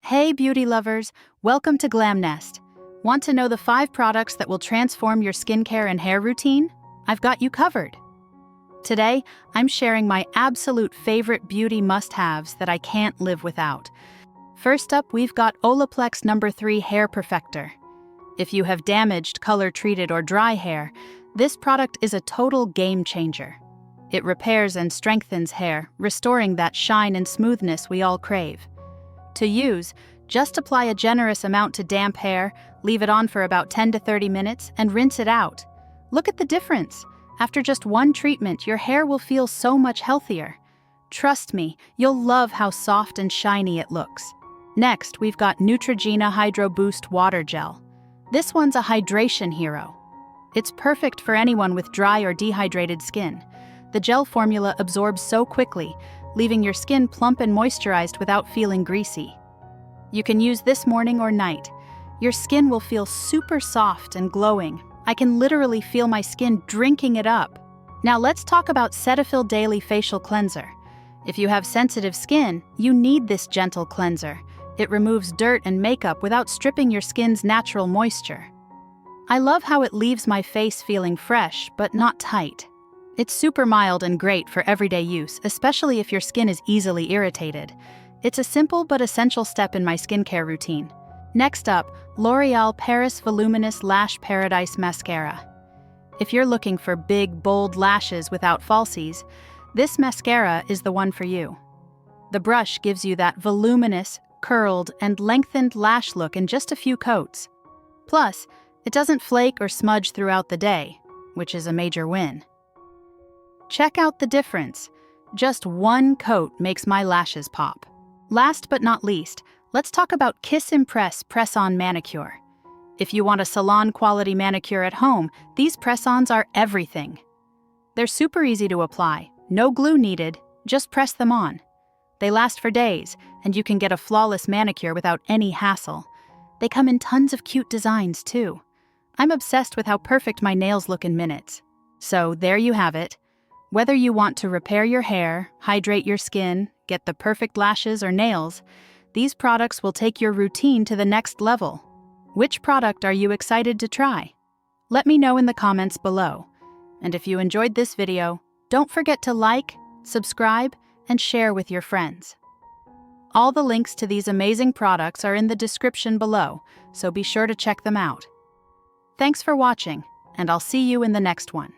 Hey beauty lovers, welcome to GlamNest. Want to know the 5 products that will transform your skincare and hair routine? I've got you covered. Today, I'm sharing my absolute favorite beauty must-haves that I can't live without. First up, we've got Olaplex No. 3 Hair Perfector. If you have damaged, color-treated, or dry hair, this product is a total game changer. It repairs and strengthens hair, restoring that shine and smoothness we all crave. To use, just apply a generous amount to damp hair, leave it on for about 10 to 30 minutes, and rinse it out. Look at the difference. After just one treatment, your hair will feel so much healthier. Trust me, you'll love how soft and shiny it looks. Next, we've got Neutrogena Hydro Boost Water Gel. This one's a hydration hero. It's perfect for anyone with dry or dehydrated skin. The gel formula absorbs so quickly, leaving your skin plump and moisturized without feeling greasy. You can use this morning or night. Your skin will feel super soft and glowing. I can literally feel my skin drinking it up. Now let's talk about Cetaphil Daily Facial Cleanser. If you have sensitive skin, you need this gentle cleanser. It removes dirt and makeup without stripping your skin's natural moisture. I love how it leaves my face feeling fresh, but not tight. It's super mild and great for everyday use, especially if your skin is easily irritated. It's a simple but essential step in my skincare routine. Next up, L'Oréal Paris Voluminous Lash Paradise Mascara. If you're looking for big, bold lashes without falsies, this mascara is the one for you. The brush gives you that voluminous, curled, and lengthened lash look in just a few coats. Plus, it doesn't flake or smudge throughout the day, which is a major win. Check out the difference. Just one coat makes my lashes pop. Last but not least, let's talk about Kiss Impress Press-On Manicure. If you want a salon-quality manicure at home, these press-ons are everything. They're super easy to apply, no glue needed, just press them on. They last for days, and you can get a flawless manicure without any hassle. They come in tons of cute designs, too. I'm obsessed with how perfect my nails look in minutes. So there you have it. Whether you want to repair your hair, hydrate your skin, get the perfect lashes or nails, these products will take your routine to the next level. Which product are you excited to try? Let me know in the comments below. And if you enjoyed this video, don't forget to like, subscribe, and share with your friends. All the links to these amazing products are in the description below, so be sure to check them out. Thanks for watching, and I'll see you in the next one.